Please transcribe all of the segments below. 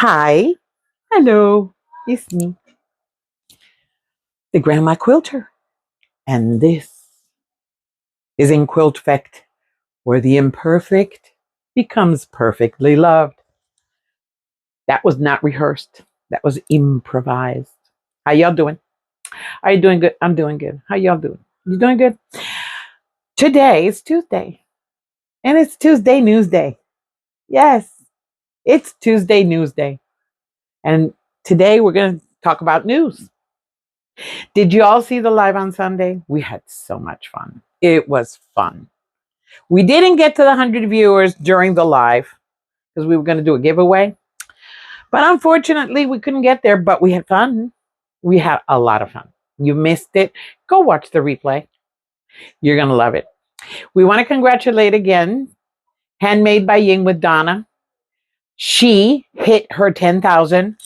Hi, hello, it's me, the Grandma Quilter, and this is in Quilt Fact, where the imperfect becomes perfectly loved. That was not rehearsed. That was improvised. How y'all doing? Are you doing good? I'm doing good. How y'all doing? You doing good? Today is Tuesday, and it's Tuesday News Day. Yes, it's Tuesday News Day, and today we're going to talk about news. Did you all see the live on Sunday? We had so much fun. It was fun. We didn't get to the 100 viewers during the live because we were going to do a giveaway. But unfortunately, we couldn't get there, but we had fun. We had a lot of fun. You missed it. Go watch the replay. You're going to love it. We want to congratulate again Handmade by Ying with Donna. She hit her 10,000.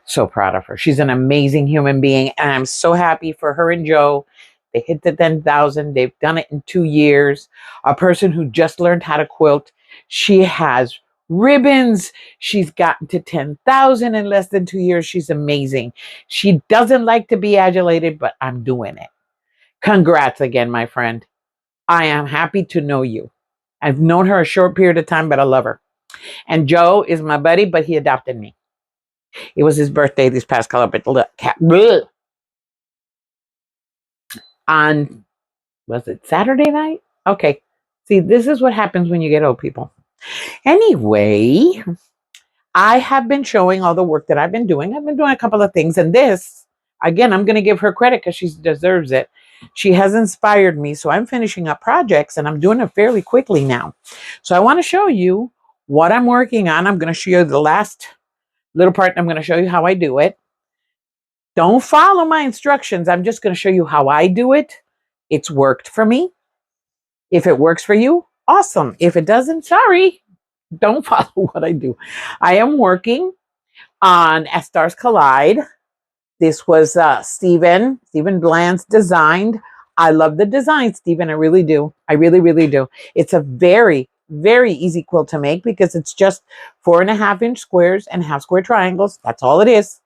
So proud of her. She's an amazing human being, and I'm so happy for her and Joe. They hit the 10,000. They've done it in 2 years. A person who just learned how to quilt. She has ribbons. She's gotten to 10,000 in less than 2 years. She's amazing. She doesn't like to be adulated, but I'm doing it. Congrats again, my friend. I am happy to know you. I've known her a short period of time, but I love her. And Joe is my buddy, but he adopted me. It was his birthday this past color, but look, on, was it Saturday night? Okay. See, this is what happens when you get old, people. Anyway, I have been showing all the work that I've been doing. I've been doing a couple of things, and this, again, I'm going to give her credit because she deserves it. She has inspired me, so I'm finishing up projects, and I'm doing it fairly quickly now. So I want to show you what I'm working on. I'm going to show you the last little part. I'm going to show you how I do it. Don't follow my instructions. I'm just going to show you how I do it. It's worked for me. If it works for you, awesome. If it doesn't, sorry. Don't follow what I do. I am working on As Stars Collide. This was Stephen Bland's designed. I love the design, Stephen. I really do. I really, really do. It's a very, very easy quilt to make because it's just 4.5-inch squares and half square triangles. That's all it is.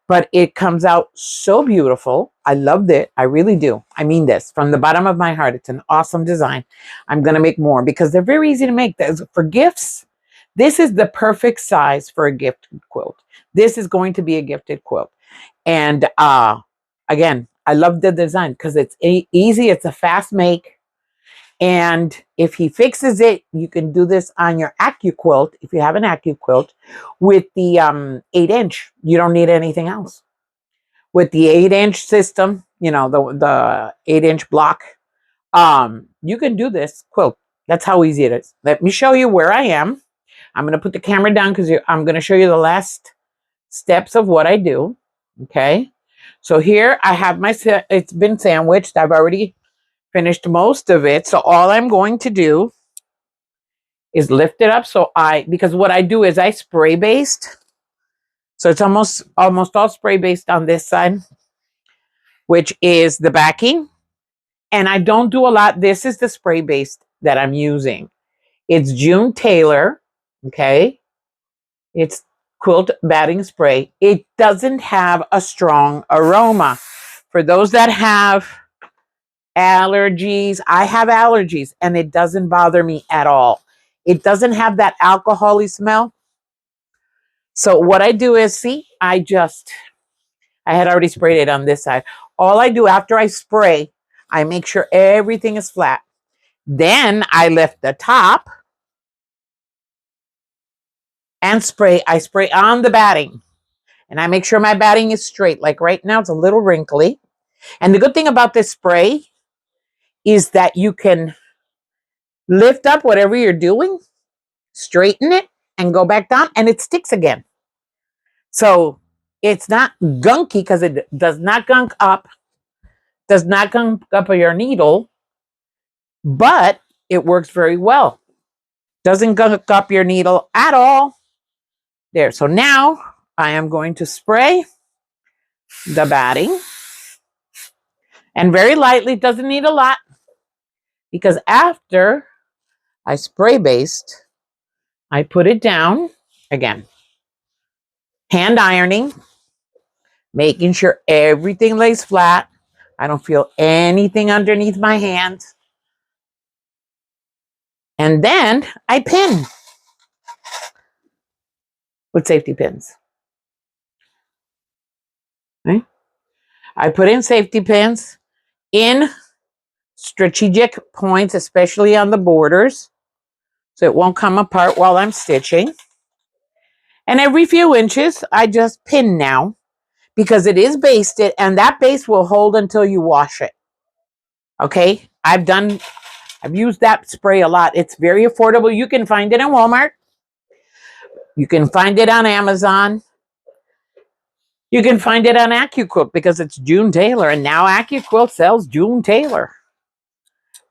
But it comes out so beautiful. I loved it. I really do. I mean this from the bottom of my heart. It's an awesome design. I'm going to make more because they're very easy to make. For gifts, this is the perfect size for a gift quilt. This is going to be a gifted quilt. And again, I love the design because it's easy. It's a fast make. And if he fixes it, you can do this on your AccuQuilt, if you have an AccuQuilt, with the 8-inch. You don't need anything else. With the 8-inch system, you know, the 8-inch block, you can do this quilt. That's how easy it is. Let me show you where I am. I'm going to put the camera down because I'm going to show you the last steps of what I do. Okay. So here I have it's been sandwiched. I've already finished most of it. So all I'm going to do is lift it up. Because what I do is I spray based. So it's almost all spray based on this side, which is the backing. And I don't do a lot. This is the spray based that I'm using. It's June Taylor. Okay. It's quilt batting spray. It doesn't have a strong aroma. For those that have allergies, I have allergies and it doesn't bother me at all. It doesn't have that alcohol-y smell. So what I do is, see, I had already sprayed it on this side. All I do after I spray, I make sure everything is flat. Then I lift the top and spray. I spray on the batting and I make sure my batting is straight. Like right now, it's a little wrinkly. And the good thing about this spray is that you can lift up whatever you're doing, straighten it, and go back down, and it sticks again. So it's not gunky because it does not gunk up your needle, but it works very well. Doesn't gunk up your needle at all. There. So now I am going to spray the batting, and very lightly. Doesn't need a lot because after I spray based, I put it down Again, hand ironing, making sure everything lays flat. I don't feel anything underneath my hands. And then I pin with safety pins. Right? I put in safety pins in strategic points, especially on the borders, so it won't come apart while I'm stitching. And every few inches, I just pin now because it is basted, and that base will hold until you wash it. Okay, I've used that spray a lot. It's very affordable. You can find it in Walmart. You can find it on Amazon. You can find it on AccuQuilt because it's June Taylor, and now AccuQuilt sells June Taylor.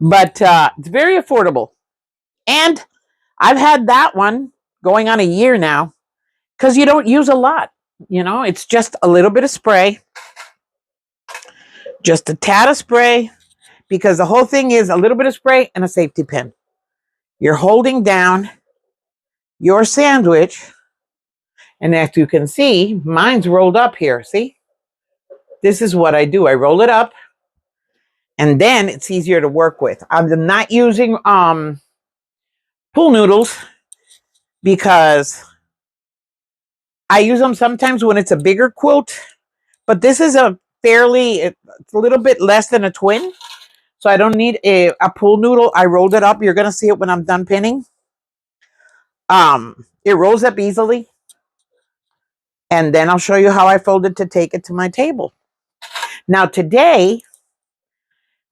But it's very affordable. And I've had that one going on a year now because you don't use a lot. You know, it's just a little bit of spray, just a tad of spray, because the whole thing is a little bit of spray and a safety pin. You're holding down your sandwich. And as you can see, mine's rolled up here. See? This is what I do. I roll it up, and then it's easier to work with. I'm not using pool noodles because I use them sometimes when it's a bigger quilt, but this is it's a little bit less than a twin, so I don't need a pool noodle. I rolled it up. You're going to see it when I'm done pinning. It rolls up easily, and then I'll show you how I fold it to take it to my table. Now today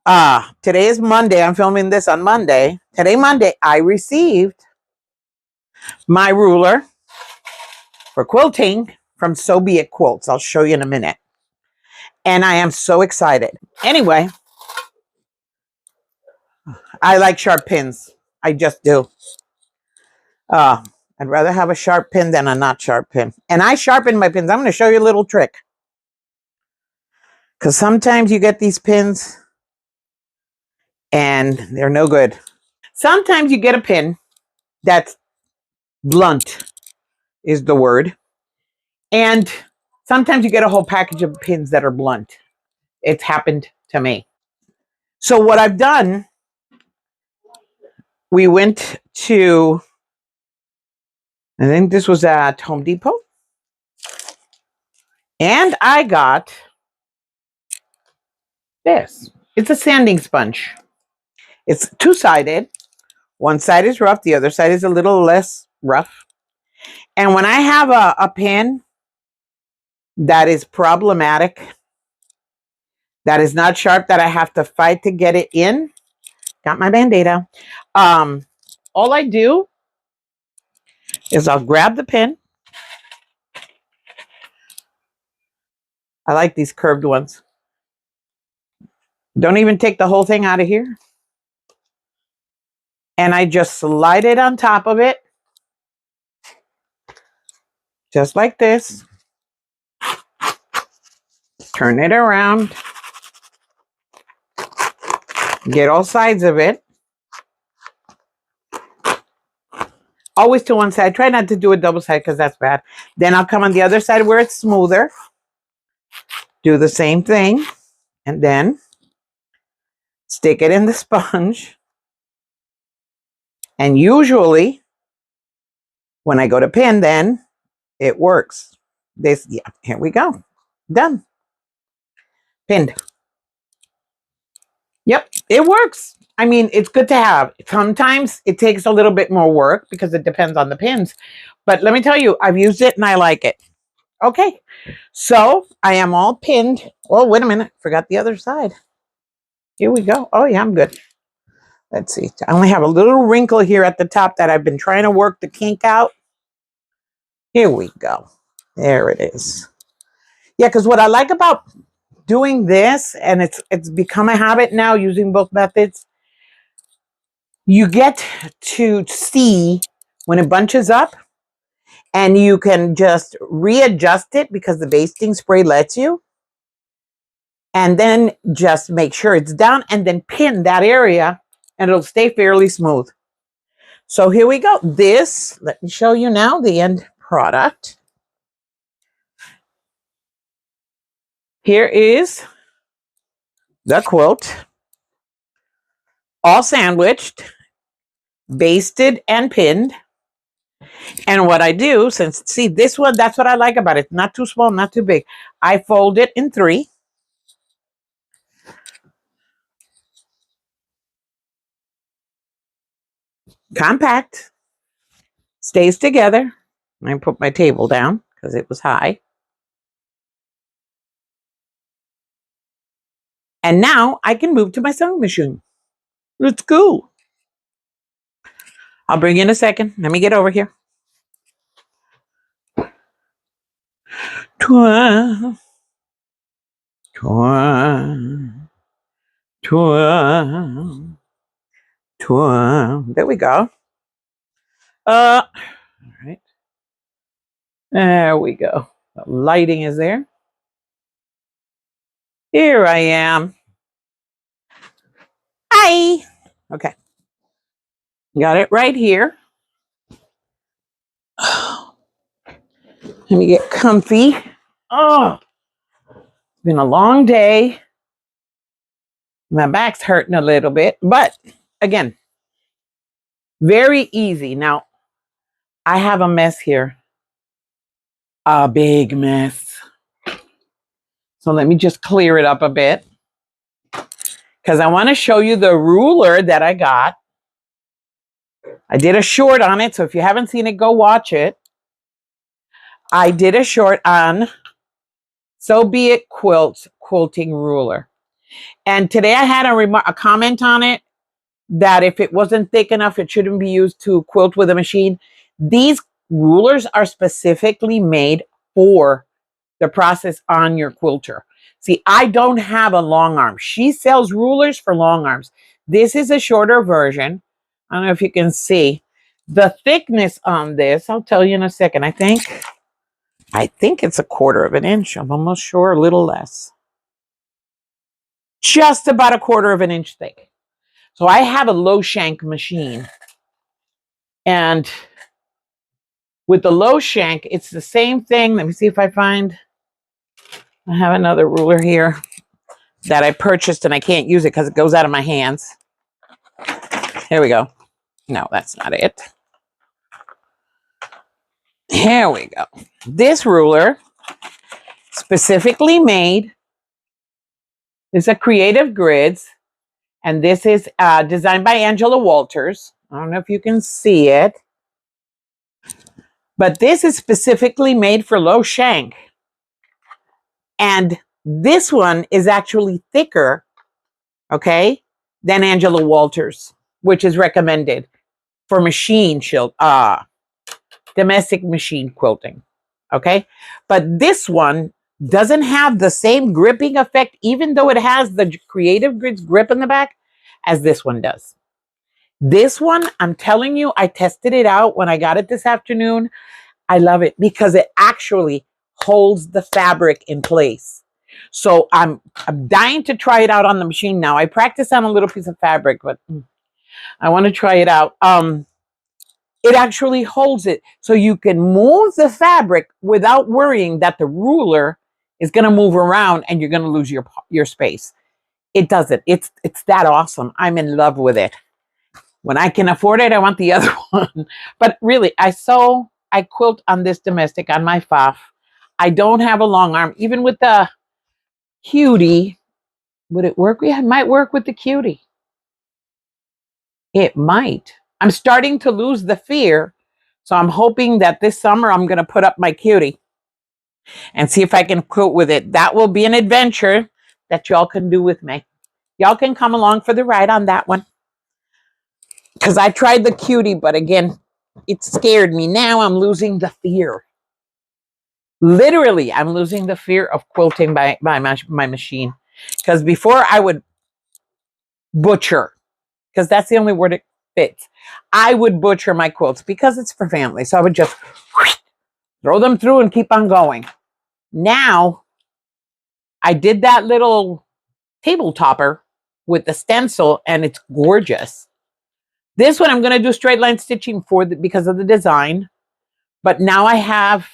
is Monday. I'm filming this on Monday. Today, Monday, I received my ruler for quilting from So Be It Quilts. I'll show you in a minute. And I am so excited. Anyway, I like sharp pins. I just do. I'd rather have a sharp pin than a not sharp pin. And I sharpen my pins. I'm going to show you a little trick. Because sometimes you get these pins and they're no good. Sometimes you get a pin that's blunt is the word. And sometimes you get a whole package of pins that are blunt. It's happened to me. So what I've done, we went to, I think this was at Home Depot. And I got this. It's a sanding sponge. It's two-sided. One side is rough. The other side is a little less rough. And when I have a pin that is problematic, that is not sharp, that I have to fight to get it in, got my Band-Aid out. All I do is I'll grab the pin. I like these curved ones. Don't even take the whole thing out of here. And I just slide it on top of it. Just like this. Turn it around. Get all sides of it. Always to one side. Try not to do a double side because that's bad. Then I'll come on the other side where it's smoother. Do the same thing. And then stick it in the sponge. And usually, when I go to pin, then it works. Here we go. Done. Pinned. Yep, it works. I mean, it's good to have. Sometimes it takes a little bit more work because it depends on the pins. But let me tell you, I've used it and I like it. Okay, so I am all pinned. Oh, wait a minute. Forgot the other side. Here we go. Oh, yeah, I'm good. Let's see. I only have a little wrinkle here at the top that I've been trying to work the kink out. Here we go. There it is. Yeah, because what I like about doing this, and it's become a habit now using both methods, you get to see when it bunches up and you can just readjust it because the basting spray lets you, and then just make sure it's down and then pin that area and it'll stay fairly smooth. So here we go. This, let me show you now the end product. Here is the quilt, all sandwiched, basted, and pinned. And what I do, see this one, that's what I like about it. Not too small, not too big. I fold it in 3. Compact. Stays together. I put my table down because it was high. And now I can move to my sewing machine. Let's go. I'll bring you in a second. Let me get over here. Twa, twa, twa, twa. There we go. All right. There we go. The lighting is there. Here I am. Hi. Okay. Got it right here. Let me get comfy. Oh, it's been a long day. My back's hurting a little bit, but again, very easy. Now, I have a mess here. A big mess. So let me just clear it up a bit, because I want to show you the ruler that I got. I did a short on it, so if you haven't seen it, go watch it. I did a short on So Be It Quilting Ruler. And today I had a comment on it that if it wasn't thick enough, it shouldn't be used to quilt with a machine. These rulers are specifically made for the process on your quilter. See, I don't have a long arm. She sells rulers for long arms. This is a shorter version. I don't know if you can see. The thickness on this, I'll tell you in a second. I think it's 1/4 of an inch. I'm almost sure a little less. Just about 1/4 of an inch thick. So I have a low shank machine. And with the low shank, it's the same thing. Let me see if I have another ruler here that I purchased and I can't use it because it goes out of my hands. Here we go. No, that's not it. Here we go. This ruler, specifically made, is a Creative Grids, and this is designed by Angela Walters. I don't know if you can see it, but this is specifically made for low shank. And this one is actually thicker, okay, than Angela Walters, which is recommended for domestic machine quilting, okay? But this one doesn't have the same gripping effect, even though it has the Creative Grids grip in the back, as this one does. This one, I'm telling you, I tested it out when I got it this afternoon. I love it because it actually holds the fabric in place. So I'm dying to try it out on the machine now. I practiced on a little piece of fabric, but I want to try it out. It actually holds it so you can move the fabric without worrying that the ruler is going to move around and you're going to lose your space. It doesn't. It's that awesome. I'm in love with it. When I can afford it, I want the other one. But really, I quilt on this domestic on my Pfaff. I don't have a long arm. Even with the Cutie, would it work? Yeah, it might work with the Cutie. It might. I'm starting to lose the fear. So I'm hoping that this summer I'm going to put up my Cutie and see if I can quilt with it. That will be an adventure that y'all can do with me. Y'all can come along for the ride on that one. Because I tried the Cutie, but again, it scared me. Now I'm losing the fear. Literally, I'm losing the fear of quilting by my machine. Because before I would butcher, because that's the only word it fits. I would butcher my quilts because it's for family. So I would just throw them through and keep on going. Now, I did that little table topper with the stencil, and it's gorgeous. This one I'm going to do straight line stitching because of the design. But now I have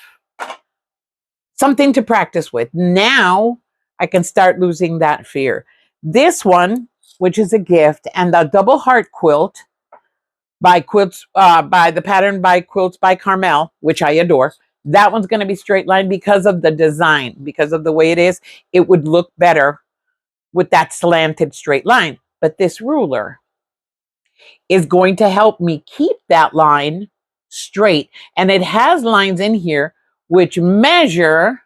something to practice with. Now I can start losing that fear. This one, which is a gift, and the double heart quilt by Quilts, by the pattern by Quilts by Carmel, which I adore. That one's going to be straight line because of the design, because of the way it is. It would look better with that slanted straight line. But this ruler is going to help me keep that line straight. And it has lines in here which measure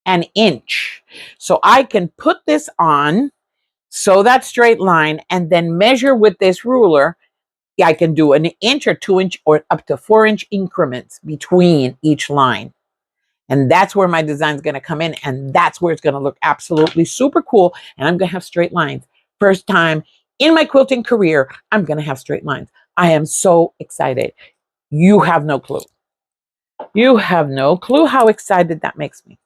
an inch. So I can put this on, sew that straight line, and then measure with this ruler. I can do an inch or 2 inch or up to 4 inch increments between each line. And that's where my design is going to come in. And that's where it's going to look absolutely super cool. And I'm going to have straight lines. First time in my quilting career, I'm going to have straight lines. I am so excited. You have no clue. You have no clue how excited that makes me.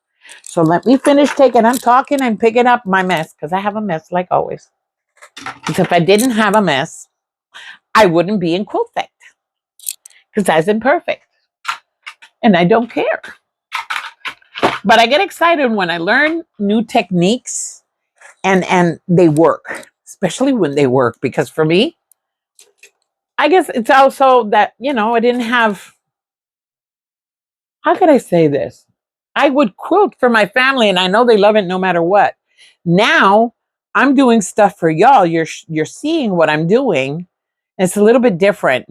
So let me finish I'm talking and picking up my mess, because I have a mess like always. Because if I didn't have a mess, I wouldn't be in Quiltect, because that's imperfect. And I don't care. But I get excited when I learn new techniques and they work, especially when they work. Because for me, I guess it's also that, I didn't have, how could I say this? I would quilt for my family and I know they love it no matter what. Now I'm doing stuff for y'all. You're seeing what I'm doing. It's a little bit different,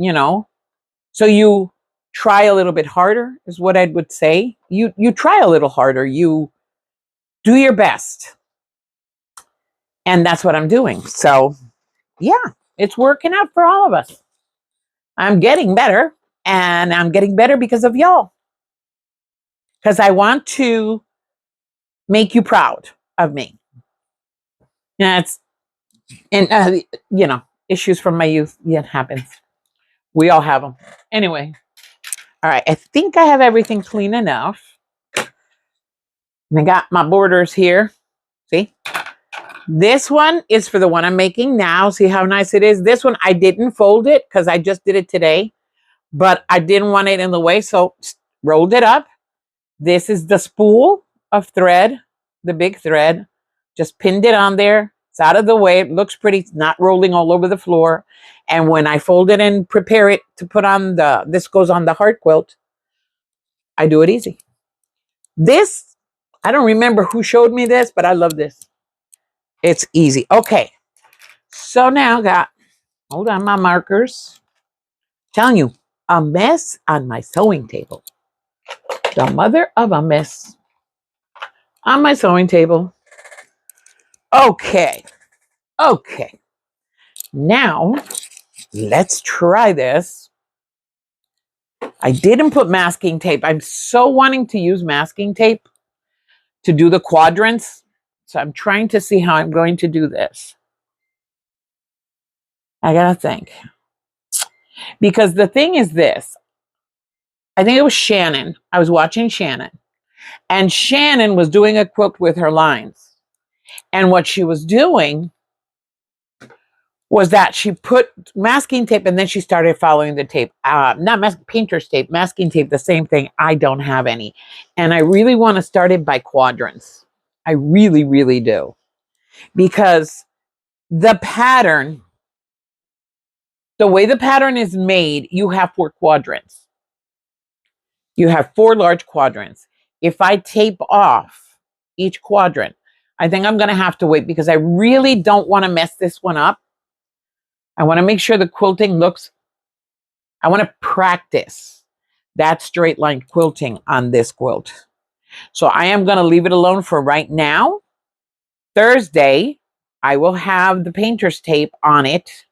So you try a little bit harder is what I would say. You try a little harder. You do your best. And that's what I'm doing. So yeah, it's working out for all of us. I'm getting better, and I'm getting better because of y'all. Because I want to make you proud of me. That's, and issues from my youth. Yeah, it happens. We all have them. Anyway, all right. I think I have everything clean enough. And I got my borders here. See? This one is for the one I'm making now. See how nice it is? This one, I didn't fold it because I just did it today. But I didn't want it in the way, so rolled it up. This is the spool of thread, the big thread. Just pinned it on there. It's out of the way. It looks pretty. It's not rolling all over the floor. And when I fold it and prepare it to put on this goes on the heart quilt, I do it easy. This, I don't remember who showed me this, but I love this. It's easy. Okay. So now hold on, my markers. Telling you, a mess on my sewing table. The mother of a mess on my sewing table. Okay. Now, let's try this. I didn't put masking tape. I'm so wanting to use masking tape to do the quadrants. So I'm trying to see how I'm going to do this. I gotta think. Because the thing is this. I think it was Shannon. I was watching Shannon. And Shannon was doing a quilt with her lines. And what she was doing was that she put masking tape and then she started following the tape. Painter's tape, masking tape, the same thing. I don't have any. And I really want to start it by quadrants. I really, really do. Because the pattern, the way the pattern is made, you have 4 quadrants. You have 4 large quadrants. If I tape off each quadrant, I think I'm going to have to wait because I really don't want to mess this one up. I want to make sure the quilting looks, I want to practice that straight line quilting on this quilt. So I am going to leave it alone for right now. Thursday, I will have the painter's tape on it.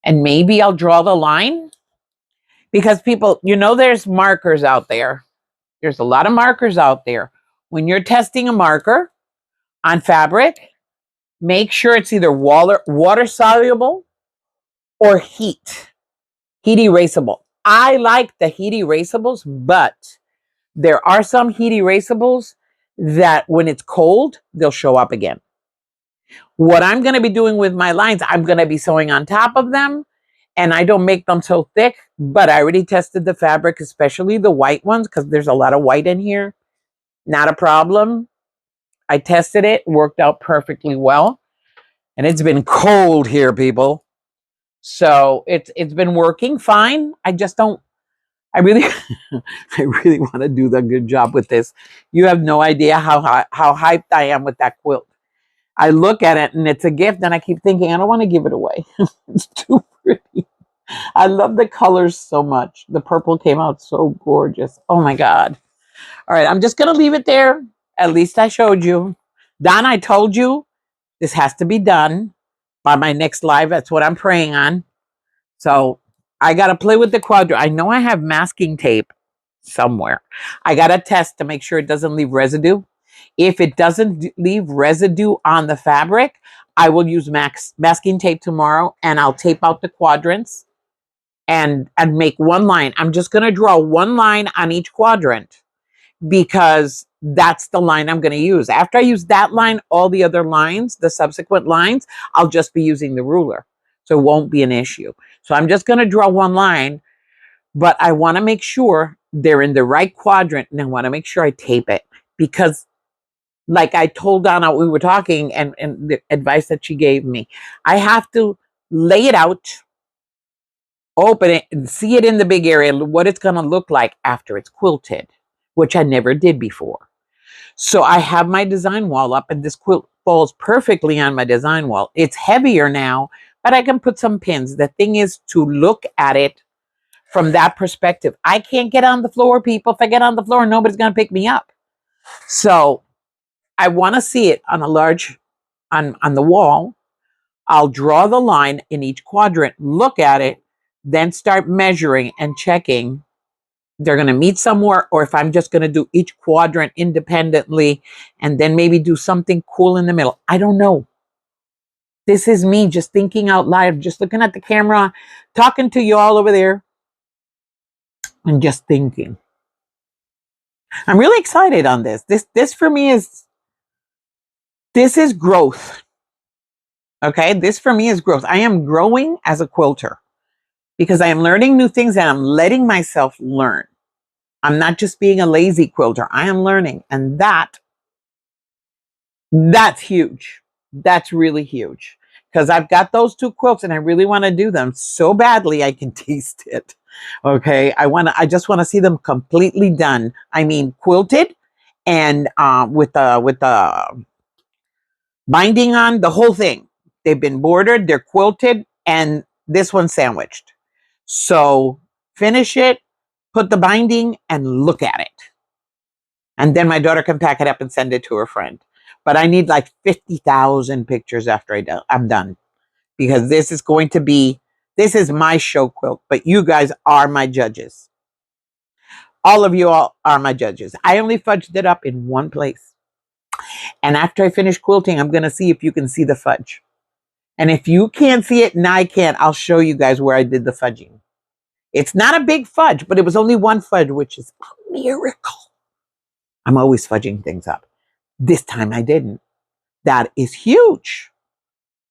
And maybe I'll draw the line. Because people, there's markers out there. There's a lot of markers out there. When you're testing a marker on fabric, make sure it's either water soluble or heat erasable. I like the heat erasables, but there are some heat erasables that when it's cold, they'll show up again. What I'm going to be doing with my lines, I'm going to be sewing on top of them And I don't make them so thick, but I already tested the fabric, especially the white ones, because there's a lot of white in here. Not a problem. I tested it, worked out perfectly well. And it's been cold here, people. So it's been working fine. I just don't, I really, I really want to do the good job with this. You have no idea how hyped I am with that quilt. I look at it and it's a gift, and I keep thinking, I don't want to give it away. It's too pretty. I love the colors so much. The purple came out so gorgeous. Oh my God. All right, I'm just going to leave it there. At least I showed you. Don, I told you this has to be done by my next live. That's what I'm praying on. So I got to play with the quadra. I know I have masking tape somewhere. I got to test to make sure it doesn't leave residue. If it doesn't leave residue on the fabric, I will use masking tape tomorrow, and I'll tape out the quadrants and make one line. I'm just going to draw one line on each quadrant because that's the line I'm going to use. After I use that line, all the other lines, the subsequent lines, I'll just be using the ruler. So it won't be an issue. So I'm just going to draw one line, but I want to make sure they're in the right quadrant, and I want to make sure I tape it because, like I told Donna, we were talking, and the advice that she gave me, I have to lay it out, open it, and see it in the big area, what it's going to look like after it's quilted, which I never did before. So I have my design wall up, and this quilt falls perfectly on my design wall. It's heavier now, but I can put some pins. The thing is to look at it from that perspective. I can't get on the floor, people. If I get on the floor, nobody's going to pick me up. So I want to see it on a large, on the wall. I'll draw the line in each quadrant, look at it, then start measuring and checking. They're going to meet somewhere, or if I'm just going to do each quadrant independently and then maybe do something cool in the middle. I don't know. This is me just thinking out loud, just looking at the camera, talking to you all over there, and just thinking. I'm really excited on this. This for me is, this is growth. Okay, this for me is growth. I am growing as a quilter because I am learning new things and I'm letting myself learn. I'm not just being a lazy quilter. I am learning, and that's huge. That's really huge because I've got those two quilts and I really want to do them so badly I can taste it. Okay, I just want to see them completely done. I mean, quilted and with the binding on, the whole thing. They've been bordered, they're quilted, and this one's sandwiched. So finish it, put the binding, and look at it. And then my daughter can pack it up and send it to her friend. But I need like 50,000 pictures after I'm done. Because this is going to be, this is my show quilt, but you guys are my judges. All of you all are my judges. I only fudged it up in one place. And after I finish quilting, I'm going to see if you can see the fudge. And if you can't see it and I can't, I'll show you guys where I did the fudging. It's not a big fudge, but it was only one fudge, which is a miracle. I'm always fudging things up. This time I didn't. That is huge.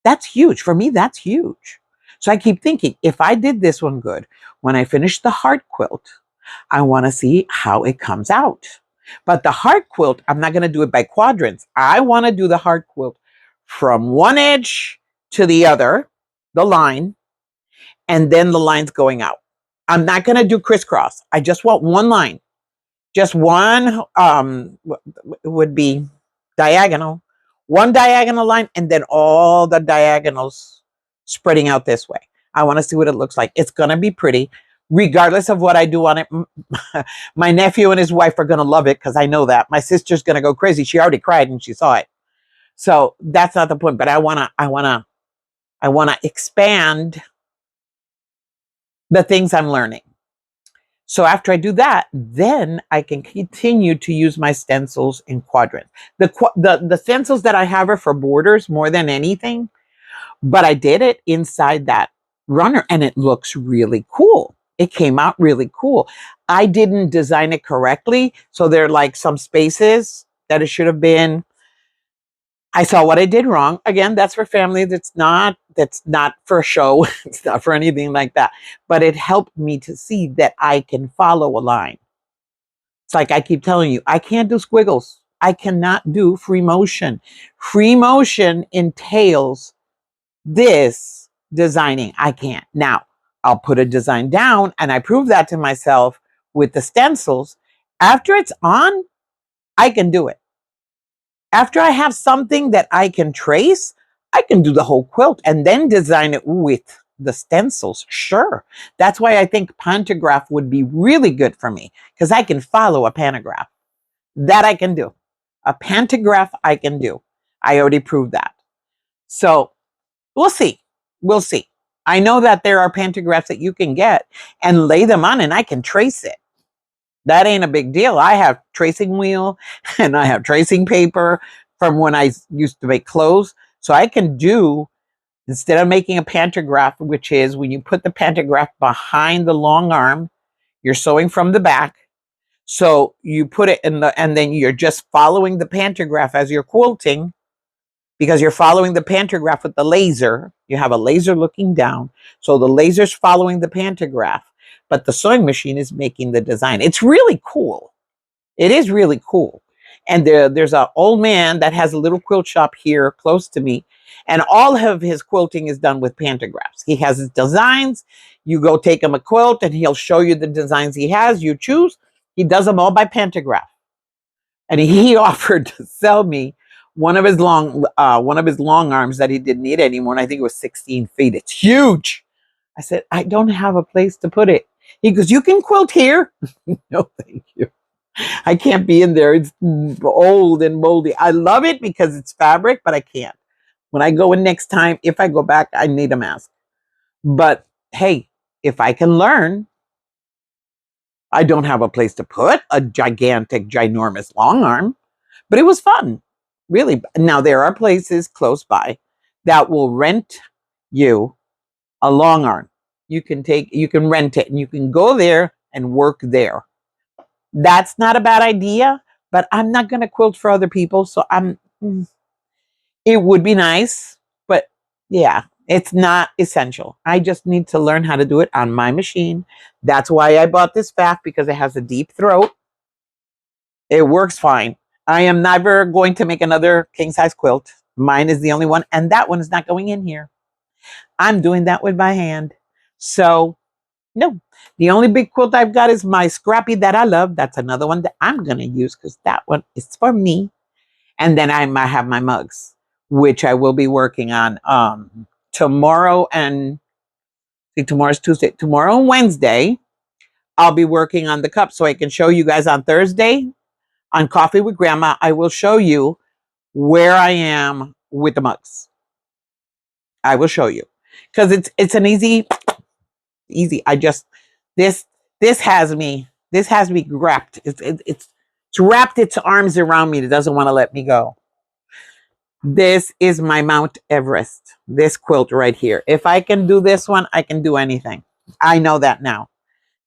That's huge. For me, that's huge. So I keep thinking, if I did this one good, when I finish the heart quilt, I want to see how it comes out. But the heart quilt, I'm not going to do it by quadrants. I want to do the heart quilt from one edge to the other, the line, and then the lines going out. I'm not going to do crisscross. I just want one line. Just one would be diagonal. One diagonal line, and then all the diagonals spreading out this way. I want to see what it looks like. It's going to be pretty, regardless of what I do on it. My nephew and his wife are going to love it because I know that. My sister's going to go crazy. She already cried when she saw it. So that's not the point. But I want to expand the things I'm learning. So after I do that, then I can continue to use my stencils in quadrants. The stencils that I have are for borders more than anything, but I did it inside that runner and it looks really cool. It came out really cool. I didn't design it correctly, so there are like some spaces that it should have been. I saw what I did wrong. Again, that's for family. That's not for show. It's not for anything like that. But it helped me to see that I can follow a line. It's like I keep telling you, I can't do squiggles. I cannot do free motion. Free motion entails this designing. I can't. Now, I'll put a design down and I prove that to myself with the stencils. After it's on, I can do it. After I have something that I can trace, I can do the whole quilt and then design it with the stencils. Sure. That's why I think pantograph would be really good for me because I can follow a pantograph. That I can do. A pantograph I can do. I already proved that. So we'll see. We'll see. I know that there are pantographs that you can get and lay them on and I can trace it. That ain't a big deal. I have tracing wheel and I have tracing paper from when I used to make clothes. So I can do, instead of making a pantograph, which is when you put the pantograph behind the long arm, you're sewing from the back. So you put it in the, and then you're just following the pantograph as you're quilting because you're following the pantograph with the laser. You have a laser looking down. So the laser's following the pantograph, but the sewing machine is making the design. It's really cool. It is really cool. And there's an old man that has a little quilt shop here close to me. And all of his quilting is done with pantographs. He has his designs. You go take him a quilt and he'll show you the designs he has. You choose. He does them all by pantograph. And he offered to sell me one of his long arms that he didn't need anymore. And I think it was 16 feet. It's huge. I said, I don't have a place to put it. He goes, you can quilt here. No, thank you. I can't be in there. It's old and moldy. I love it because it's fabric, but I can't. When I go in next time, if I go back, I need a mask. But hey, if I can learn, I don't have a place to put a gigantic, ginormous long arm, but it was fun. Really. Now there are places close by that will rent you a long arm. You can rent it and you can go there and work there. That's not a bad idea, but I'm not going to quilt for other people. So it would be nice, but yeah, it's not essential. I just need to learn how to do it on my machine. That's why I bought this faff, because it has a deep throat. It works fine. I am never going to make another king size quilt. Mine is the only one, and that one is not going in here. I'm doing that with my hand. So no, the only big quilt I've got is my Scrappy that I love. That's another one that I'm going to use because that one is for me. And then I might have my mugs, which I will be working on tomorrow. And see, tomorrow's Tuesday. Tomorrow and Wednesday, I'll be working on the cups so I can show you guys on Thursday on Coffee with Grandma. I will show you where I am with the mugs. I will show you because it's an easy. I just this has me wrapped. It's wrapped its arms around me. It doesn't want to let me go. This is my Mount Everest. This quilt right here. If I can do this one, I can do anything. I know that now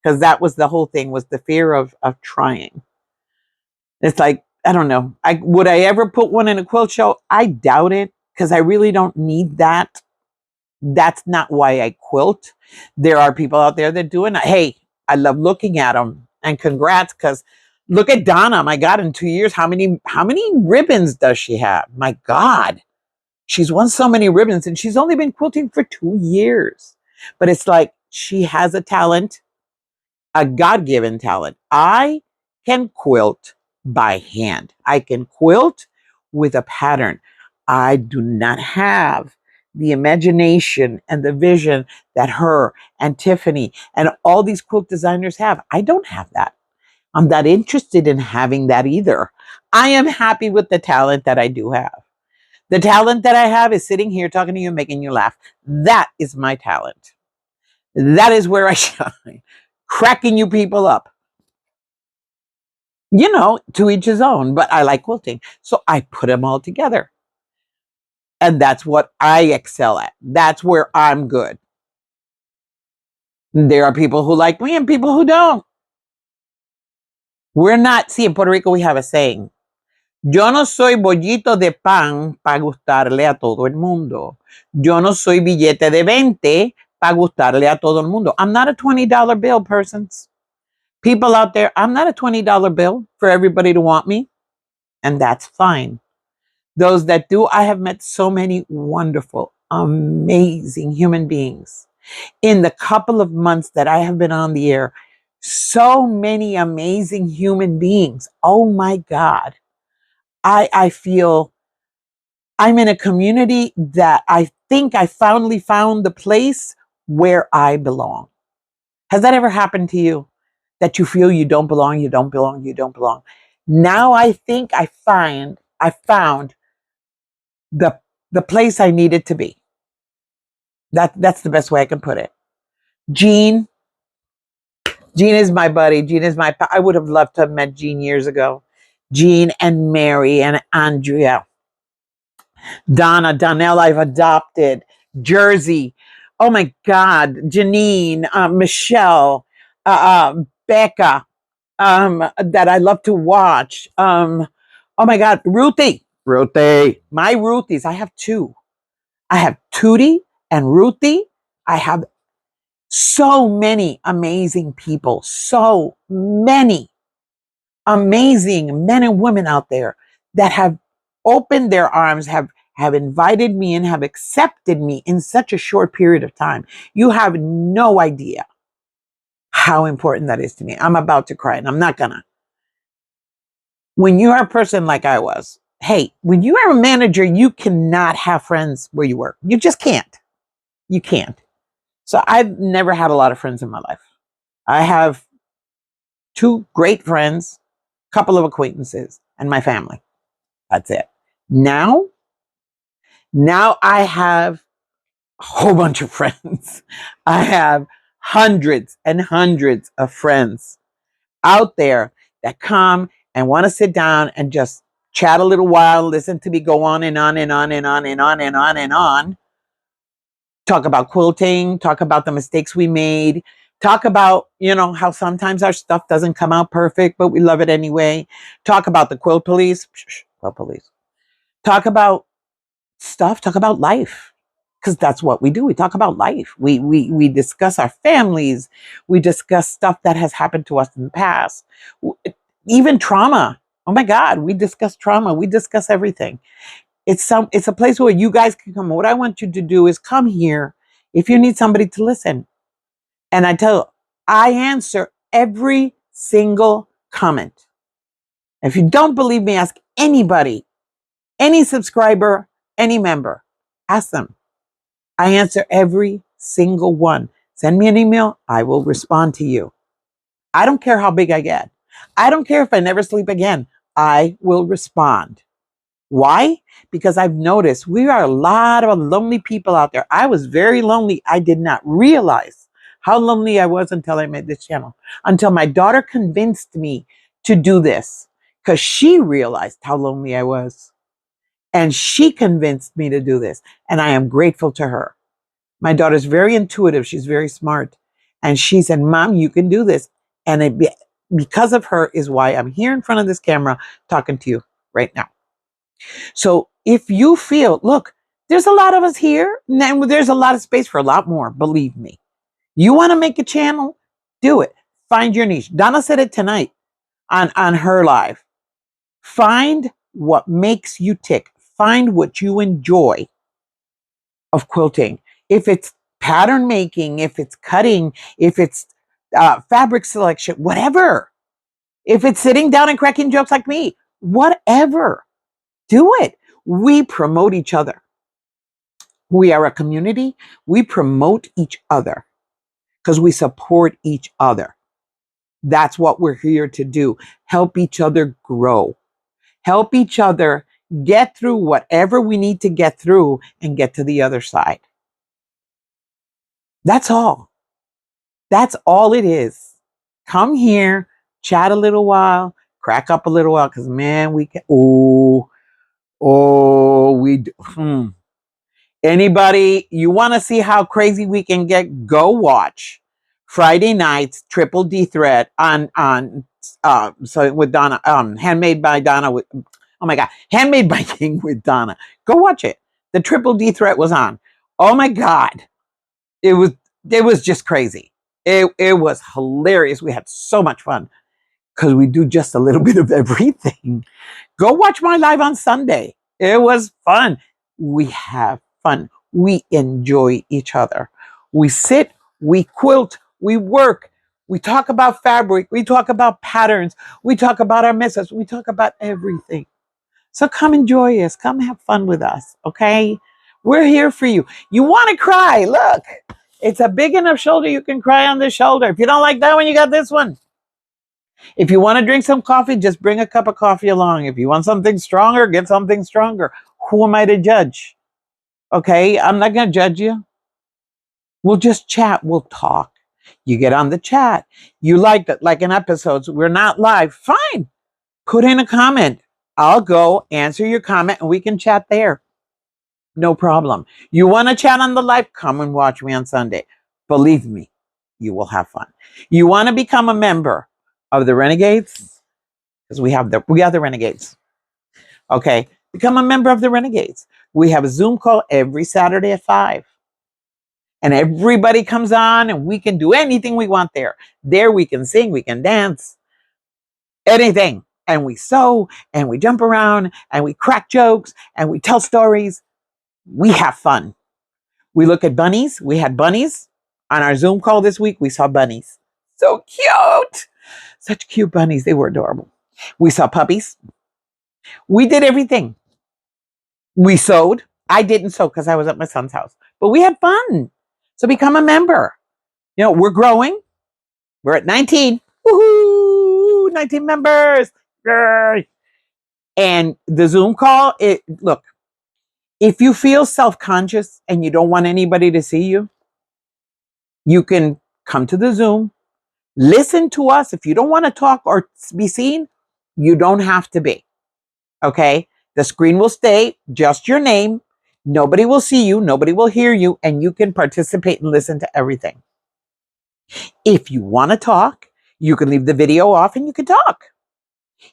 because that was the whole thing, was the fear of trying. It's like, I don't know. Would I ever put one in a quilt show? I doubt it because I really don't need that. That's not why I quilt. There are people out there that do it. Hey, I love looking at them, and congrats, because look at Donna. My God, in 2 years, how many ribbons does she have? My God, she's won so many ribbons, and she's only been quilting for 2 years. But it's like she has a talent, a God-given talent. I can quilt by hand. I can quilt with a pattern. I do not have the imagination and the vision that her and Tiffany and all these quilt designers have. I don't have that. I'm not interested in having that either. I am happy with the talent that I do have. The talent that I have is sitting here talking to you, making you laugh. That is my talent. That is where I shine. Cracking you people up. You know, to each his own, but I like quilting. So I put them all together. And that's what I excel at. That's where I'm good. There are people who like me and people who don't. We're not, see, in Puerto Rico, we have a saying. Yo no soy bollito de pan para gustarle a todo el mundo. Yo no soy billete de 20 para gustarle a todo el mundo. I'm not a $20 bill, persons. People out there, I'm not a $20 bill for everybody to want me. And that's fine. Those that do, I have met so many wonderful, amazing human beings in the couple of months that I have been on the air. So many amazing human beings. Oh my God. I feel I'm in a community that I think I finally found the place where I belong. Has that ever happened to you? That you feel you don't belong, you don't belong, you don't belong. Now I think I found the place I needed to be. That's the best way I can put it. Jean is my buddy. I would have loved to have met Jean years ago. Jean and Mary and Andrea. Donnell, I've adopted. Jersey. Oh my God. Janine, Michelle, Becca, that I love to watch. Oh my God. Ruthie. My Ruthies. I have two. I have Tootie and Ruthie. I have so many amazing people. So many amazing men and women out there that have opened their arms, have invited me and have accepted me in such a short period of time. You have no idea how important that is to me. I'm about to cry and I'm not gonna. When you are a person like I was, hey, when you are a manager, you cannot have friends where you work. You just can't. You can't. So I've never had a lot of friends in my life. I have two great friends, a couple of acquaintances, and my family. That's it. Now I have a whole bunch of friends. I have hundreds and hundreds of friends out there that come and want to sit down and just chat a little while, listen to me go on and on and on and on and on and on and on. Talk about quilting, talk about the mistakes we made, talk about, how sometimes our stuff doesn't come out perfect, but we love it anyway. Talk about the quilt police. Quilt police. Talk about stuff, talk about life. Because that's what we do. We talk about life. We discuss our families. We discuss stuff that has happened to us in the past. Even trauma. Oh my God, we discuss trauma. We discuss everything. It's a place where you guys can come. What I want you to do is come here if you need somebody to listen. And I tell you, I answer every single comment. If you don't believe me, ask anybody, any subscriber, any member. Ask them. I answer every single one. Send me an email. I will respond to you. I don't care how big I get. I don't care if I never sleep again. I will respond. Why? Because I've noticed we are a lot of lonely people out there. I was very lonely. I did not realize how lonely I was until I made this channel, until my daughter convinced me to do this because she realized how lonely I was. And she convinced me to do this. And I am grateful to her. My daughter's very intuitive. She's very smart. And she said, Mom, you can do this. And because of her is why I'm here in front of this camera talking to you right now. So if you feel, look, there's a lot of us here, and there's a lot of space for a lot more. Believe me. You want to make a channel? Do it. Find your niche. Donna said it tonight on her live. Find what makes you tick. Find what you enjoy of quilting. If it's pattern making, if it's cutting, if it's fabric selection, whatever. If it's sitting down and cracking jokes like me, whatever. Do it. We promote each other. We are a community. We promote each other because we support each other. That's what we're here to do. Help each other grow. Help each other get through whatever we need to get through and get to the other side. That's all. That's all it is. Come here, chat a little while, crack up a little while, because man, we can. Anybody, you want to see how crazy we can get? Go watch Friday nights Triple D thread on so with Donna, handmade by Donna with Oh my God. Handmade by King with Donna. Go watch it. The Triple D threat was on. Oh my God. It was just crazy. It was hilarious. We had so much fun because we do just a little bit of everything. Go watch my live on Sunday. It was fun. We have fun. We enjoy each other. We sit, we quilt, we work, we talk about fabric, we talk about patterns, we talk about our messes, we talk about everything. So come enjoy us. Come have fun with us. Okay? We're here for you. You want to cry? Look, it's a big enough shoulder. You can cry on the shoulder. If you don't like that one, you got this one. If you want to drink some coffee, just bring a cup of coffee along. If you want something stronger, get something stronger. Who am I to judge? Okay? I'm not going to judge you. We'll just chat. We'll talk. You get on the chat. You like it, like in episodes. We're not live. Fine. Put in a comment. I'll go answer your comment and we can chat there. No problem. You want to chat on the live? Come and watch me on Sunday. Believe me, you will have fun. You want to become a member of the Renegades? Because we are the Renegades. Okay. Become a member of the Renegades. We have a Zoom call every Saturday at 5. And everybody comes on and we can do anything we want there. There we can sing, we can dance, anything. And we sew and we jump around and we crack jokes and we tell stories. We have fun. We look at bunnies. We had bunnies on our Zoom call this week. We saw bunnies. So cute. Such cute bunnies. They were adorable. We saw puppies. We did everything. We sewed. I didn't sew because I was at my son's house, but we had fun. So become a member. You know, we're growing. We're at 19. Woohoo! 19 members. Yay! And the Zoom call, look, if you feel self-conscious and you don't want anybody to see you, you can come to the Zoom, listen to us. If you don't want to talk or be seen, you don't have to be. Okay? The screen will stay just your name. Nobody will see you. Nobody will hear you. And you can participate and listen to everything. If you want to talk, you can leave the video off and you can talk.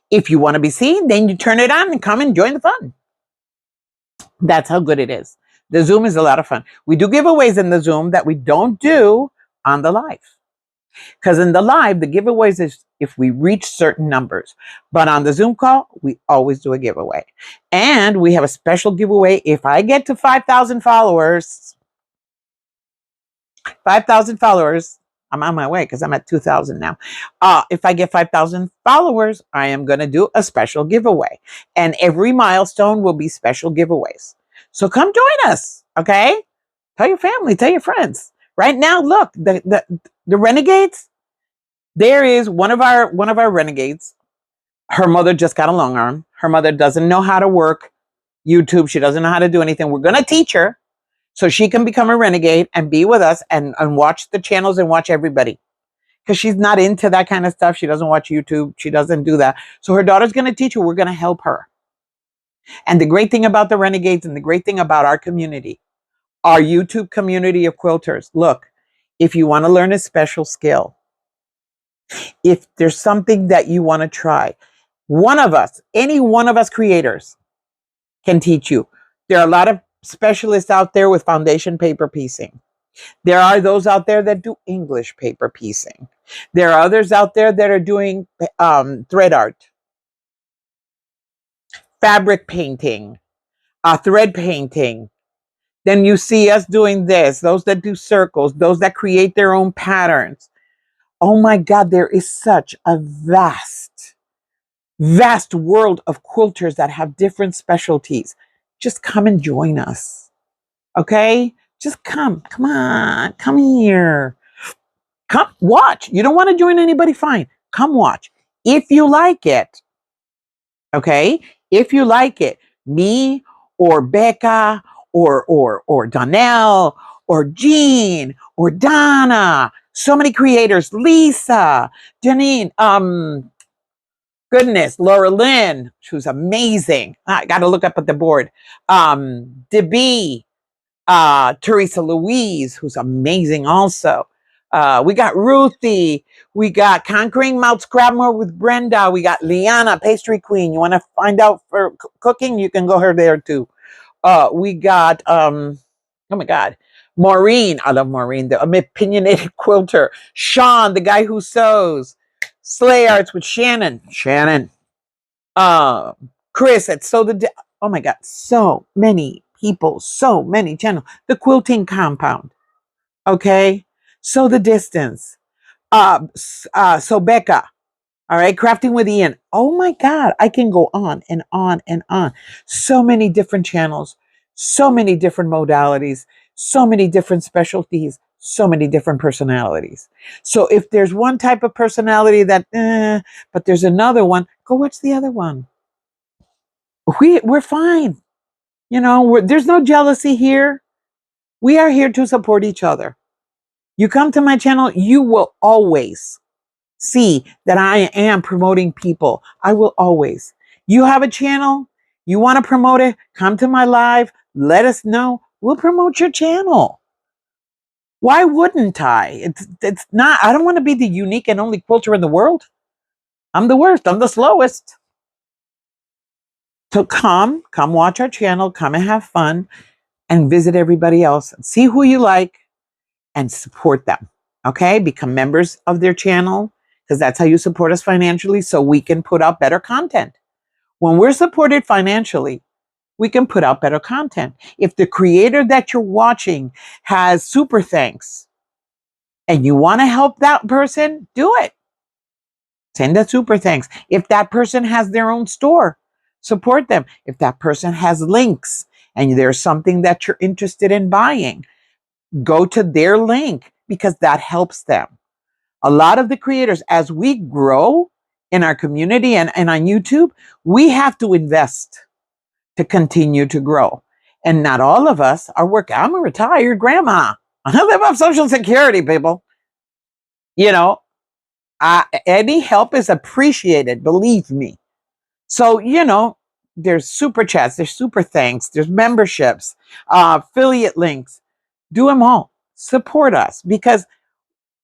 If you want to be seen, then you turn it on and come and join the fun. That's how good it is. The Zoom is a lot of fun. We do giveaways in the Zoom that we don't do on the live. Because in the live, the giveaways is if we reach certain numbers. But on the Zoom call, we always do a giveaway. And we have a special giveaway. If I get to 5,000 followers, I'm on my way because I'm at 2,000 now. If I get 5,000 followers, I am going to do a special giveaway. And every milestone will be special giveaways. So come join us, okay? Tell your family, tell your friends. Right now, look, the Renegades, there is one of our Renegades. Her mother just got a Longarm. Her mother doesn't know how to work YouTube. She doesn't know how to do anything. We're going to teach her so she can become a Renegade and be with us and watch the channels and watch everybody. Because she's not into that kind of stuff. She doesn't watch YouTube. She doesn't do that. So her daughter's going to teach her. We're going to help her. And the great thing about the Renegades and the great thing about our community, our YouTube community of quilters, look, if you want to learn a special skill, if there's something that you want to try, one of us, any one of us creators can teach you. There are a lot of specialists out there with foundation paper piecing. There are those out there that do English paper piecing. There are others out there that are doing thread art, fabric painting, thread painting. Then you see us doing this, those that do circles, those that create their own patterns. Oh my God, there is such a vast world of quilters that have different specialties. Just come and join us. Okay? Just come on, come here. Come watch. You don't want to join anybody? Fine. Come watch. If you like it, okay? If you like it, me or Becca or Donnell or Jean or Donna, so many creators, Lisa, Janine, goodness, Laura Lynn, who's amazing. I got to look up at the board. Debee, Teresa Louise, who's amazing also. We got Ruthie. We got Conquering Mount Scrabmore with Brenda. We got Liana, Pastry Queen. You want to find out for cooking? You can go her there too. We got oh my God, Maureen. I love Maureen, the opinionated quilter. Sean, the guy who sews. Slay Arts with Shannon. Chris at oh my God, so many people, so many channels. The Quilting Compound. Okay, so the distance. So Becca. All right, Crafting with Ian. Oh my God, I can go on and on and on. So many different channels, so many different modalities, so many different specialties, so many different personalities. So if there's one type of personality that, but there's another one, go watch the other one. We're fine. You know, there's no jealousy here. We are here to support each other. You come to my channel, you will always see that I am promoting people. I will always. You have a channel, you want to promote it, come to my live, let us know. We'll promote your channel. Why wouldn't I? It's not, I don't want to be the unique and only quilter in the world. I'm the worst. I'm the slowest. So come watch our channel, come and have fun and visit everybody else and see who you like and support them. Okay? Become members of their channel because that's how you support us financially so we can put out better content. When we're supported financially, we can put out better content. If the creator that you're watching has super thanks and you want to help that person, do it. Send a super thanks. If that person has their own store, support them. If that person has links and there's something that you're interested in buying, go to their link because that helps them. A lot of the creators, as we grow in our community and on YouTube, we have to invest to continue to grow. And not all of us are working. I'm a retired grandma. I live off Social Security, people. You know, any help is appreciated, believe me. So, you know, there's super chats, there's super thanks, there's memberships, affiliate links. Do them all. Support us because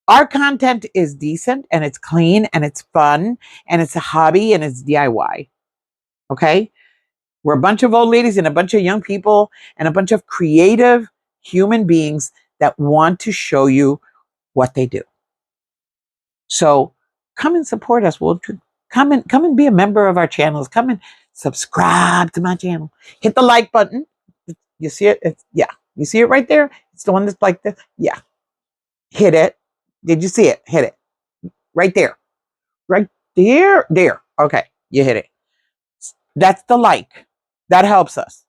our content is decent and it's clean and it's fun and it's a hobby and it's DIY. Okay? We're a bunch of old ladies and a bunch of young people and a bunch of creative human beings that want to show you what they do. So come and support us. We'll come and be a member of our channels. Come and subscribe to my channel. Hit the like button. You see it? Yeah. You see it right there? It's the one that's like this. Yeah. Hit it. Did you see it? Hit it. Right there. Right there. There. Okay. You hit it. That's the like. That helps us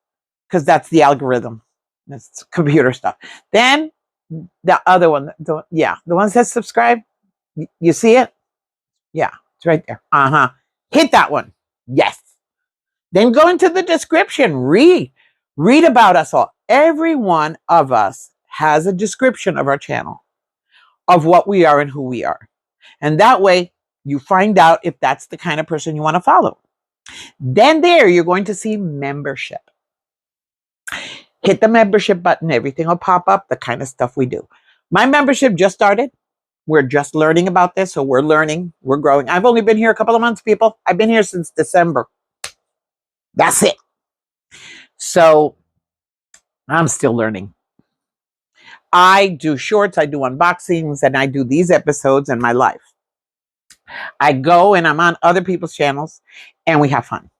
because that's the algorithm. That's computer stuff. Then the other one. The one that says subscribe. You see it? Yeah. It's right there. Hit that one. Yes. Then go into the description. Read about us all. Every one of us has a description of our channel, of what we are and who we are. And that way you find out if that's the kind of person you want to follow. Then there you're going to see membership. Hit the membership button. Everything will pop up, the kind of stuff we do. My membership just started. We're just learning about this. So we're learning. We're growing. I've only been here a couple of months, people. I've been here since December. That's it. So I'm still learning. I do shorts, I do unboxings, and I do these episodes in my life. I go and I'm on other people's channels and we have fun.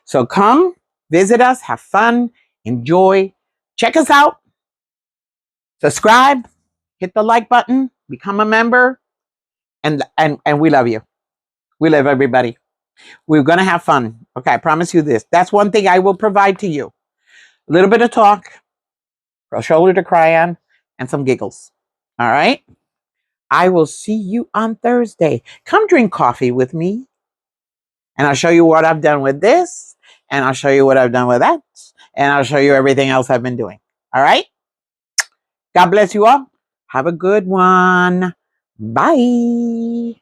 So come visit us, have fun, enjoy, check us out, subscribe, hit the like button, become a member, and we love you. We love everybody. We're going to have fun. Okay, I promise you this. That's one thing I will provide to you. A little bit of talk, a shoulder to cry on, and some giggles. All right? I will see you on Thursday. Come drink coffee with me. And I'll show you what I've done with this. And I'll show you what I've done with that. And I'll show you everything else I've been doing. All right? God bless you all. Have a good one. Bye.